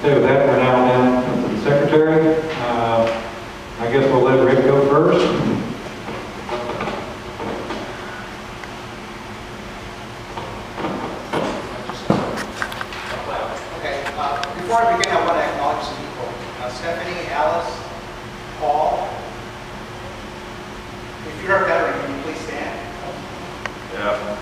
Okay, with that, we're now down to the secretary. I guess we'll let Rick go first. Okay, before I begin, I want to acknowledge some people. Stephanie, Alice, Paul. If you're a veteran, can you please stand? Yeah.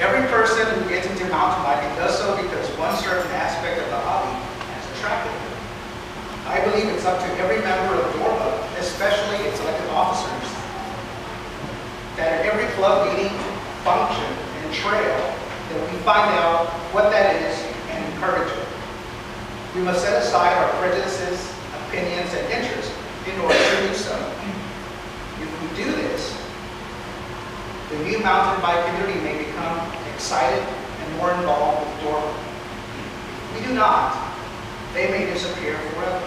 Every person who gets into mountain biking does so because one certain aspect of the hobby has attracted them. I believe it's up to every member of DORBA, especially its elected officers, that at every club meeting, function, and trail, that we find out what that is and encourage it. We must set aside our prejudices, opinions, and interests in order to do so. If we do this, the new mountain bike community may become excited and more involved with DORBA. If we do not, they may disappear forever.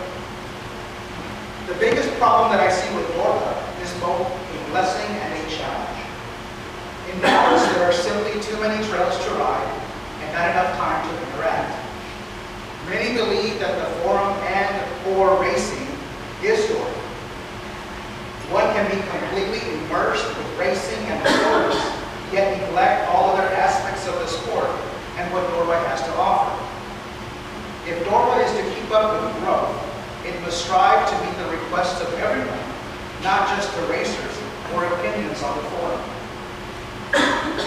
The biggest problem that I see with DORBA is both a blessing and a challenge. In Dallas, there are simply too many trails to ride and not enough time to interact. Many believe that the forum and/or racing is DORBA. One can be completely immersed with racing and sports, yet neglect all other aspects of the sport and what DORBA has to offer. If DORBA is to keep up with growth, it must strive to meet the requests of everyone, not just the racers or opinions on the forum.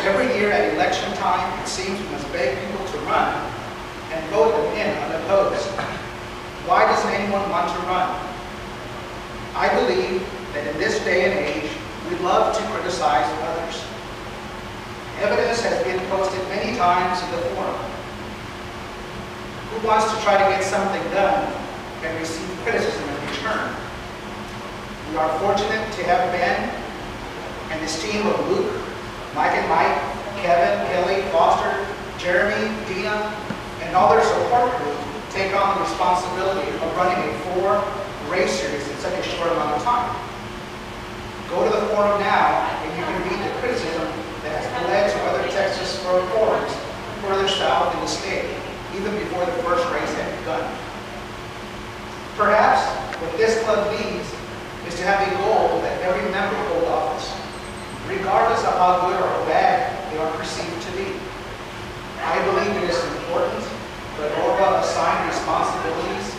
Every year at election time, it seems we must beg people to run and vote them in unopposed. Why doesn't anyone want to run? I believe that in this day and age, we love to criticize others. Evidence has been posted many times in the forum. Who wants to try to get something done and receive criticism in return? We are fortunate to have Ben and this team of Luke, Mike and Mike, Kevin, Kelly, Foster, Jeremy, Dina, and all their support group take on the responsibility of running a 4-race series in such a short amount of time. Go to the forum now and you can read the criticism that has led to other Texas forums further south in the state, even before the first race had begun. Perhaps what this club needs is to have a goal that every member hold office, regardless of how good or bad they are perceived to be. I believe it is important that DORBA assign responsibilities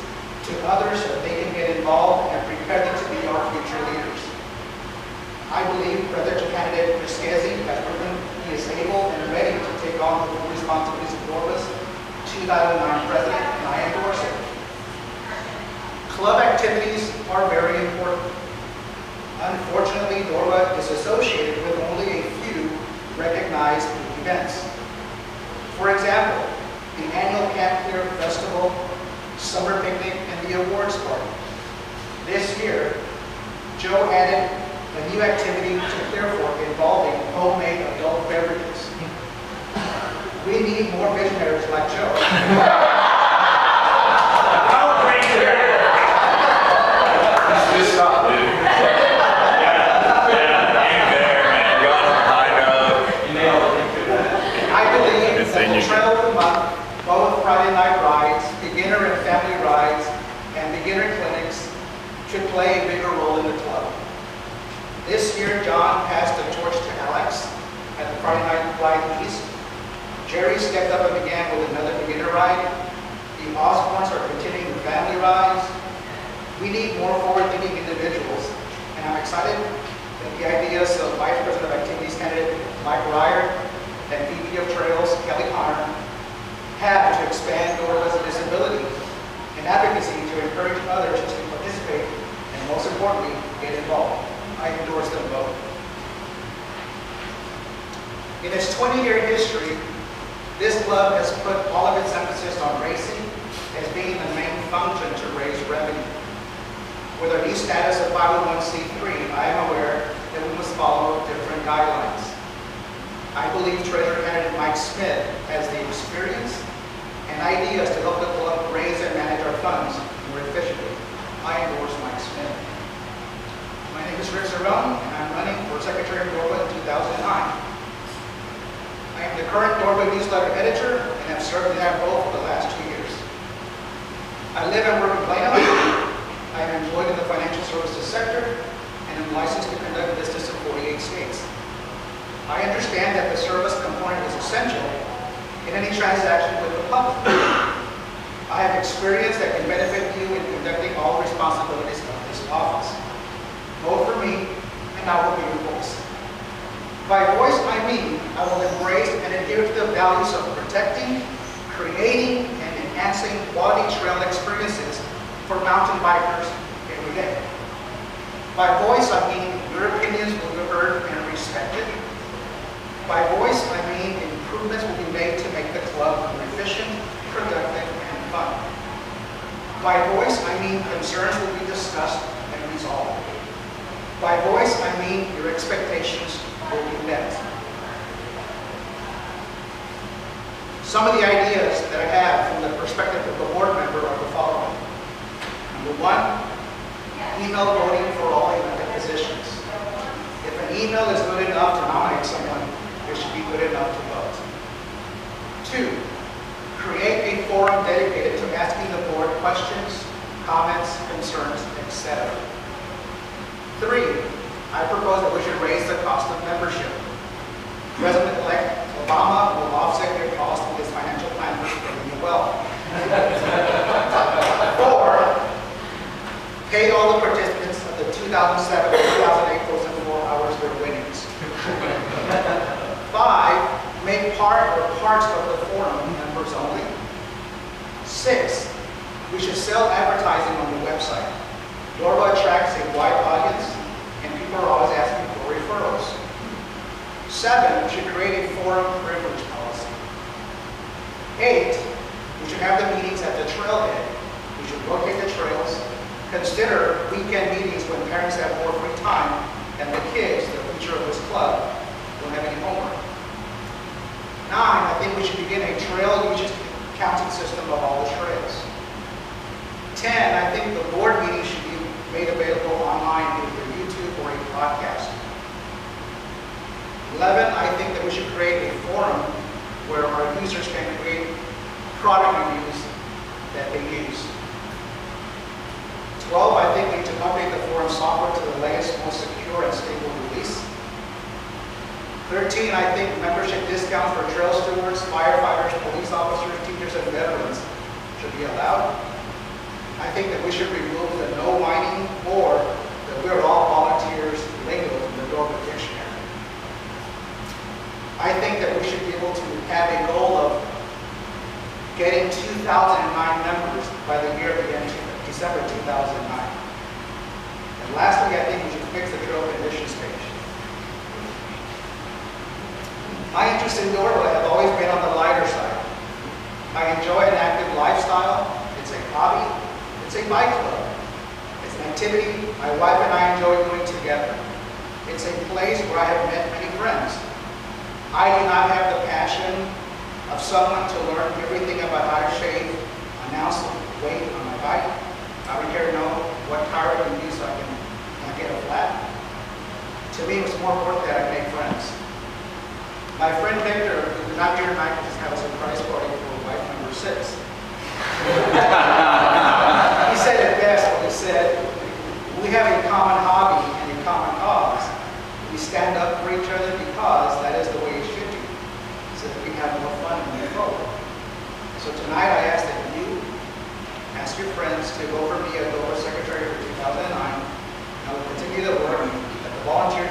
to others so that they can get involved and prepare them to be our future leaders. I believe presidential candidate Risquezi has proven he is able and ready to take on the full responsibilities of DORBA's 2009 president, and I endorse it. Club activities are very important. Unfortunately, DORBA is associated with only a few recognized events. For example, the annual Camp Clear Festival, summer picnic, and the awards party. This year, Joe added a new activity to Clear Fork involving homemade adult beverages. We need more visionaries like Joe. Just stop, dude. I believe that the trail of the month, both Friday night rides, beginner and family rides, and beginner clinics should play a bigger role in the club. This year, John passed the torch to Alex at the Friday Night Ride East. Jerry stepped up and began with another beginner ride. The Osborns are continuing with family rides. We need more forward-thinking individuals, and I'm excited that the ideas of Vice President of Activities candidate Mike Ryer and VP of Trails Kelly Connor have to expand DORBA's visibility and advocacy to encourage others to participate and, most importantly, get involved. I endorse them both. In its 20-year history, this club has put all of its emphasis on racing as being the main function to raise revenue. With our new status of 501c3, I am aware that we must follow different guidelines. I believe Treasurer candidate Mike Smith has the experience and ideas to help the club raise and manage our funds more efficiently. I endorse Mike Smith. My name is Ceron, and I'm running for Secretary of DORBA in 2009. I am the current DORBA newsletter editor and have served in that role for the last 2 years. I live and work in Plano. I am employed in the financial services sector and am licensed to conduct business in 48 states. I understand that the service component is essential in any transaction with the public. I have experience that can benefit you in conducting all responsibilities of this office. Vote for me, and I will be your voice. By voice, I mean I will embrace and adhere to the values of protecting, creating, and enhancing quality trail experiences for mountain bikers every day. By voice, I mean your opinions will be heard and respected. By voice, I mean improvements will be made to make the club more efficient, productive, and fun. By voice, I mean concerns will be discussed and resolved. By voice, I mean your expectations will be met. Some of the ideas that I have from the perspective of the board member are the following. Number one, email voting for all elected positions. If an email is good enough to nominate someone, it should be good enough to vote. 2, create a forum dedicated to asking the board questions, comments, concerns, etc. 3, I propose that we should raise the cost of membership. President-elect Obama will offset your cost with his financial plan for you well. 4, pay all the participants of the 2007-2008 Frozen 4 hours their winnings. 5, make part or parts of the forum members only. 6, we should sell advertising on the website. DORBA attracts a wide audience, and people are always asking for referrals. 7, we should create a forum privilege policy. 8, we should have the meetings at the trailhead. We should locate the trails. Consider weekend meetings when parents have more free time and the kids, the future of this club, don't have any homework. 9, I think we should begin a trail usage counting system of all the trails. 10, I think the board meeting should be made available online either through YouTube or a podcast. 11, I think that we should create a forum where our users can create product reviews that they use. 12, I think we need to update the forum software to the latest, most secure and stable release. 13, I think membership discounts for trail stewards, firefighters, police officers, teachers, and veterans should be allowed. I think that we should remove the no whining or the we're all volunteers lingo from the DORBA dictionary. I think that we should be able to have a goal of getting 2,009 members by the year beginning December 2009. And lastly, I think we should fix the trail conditions page. My interest in DORBA have always been on the lighter side. I enjoy an active lifestyle. It's a hobby. It's a bike club. It's an activity my wife and I enjoy doing together. It's a place where I have met many friends. I do not have the passion of someone to learn everything about how to shave, announce the weight on my bike. I don't care to know what tire I can use so I can get a flat. To me, it was more important that I make friends. My friend Victor, who's not here tonight, just have a surprise party for wife number 6. He said it best when he said, we have a common hobby and a common cause. We stand up for each other because that is the way it should be, so that we have more fun and move forward. So tonight I ask that you ask your friends to vote for me as DORBA Secretary for 2009. I will continue the work that the volunteer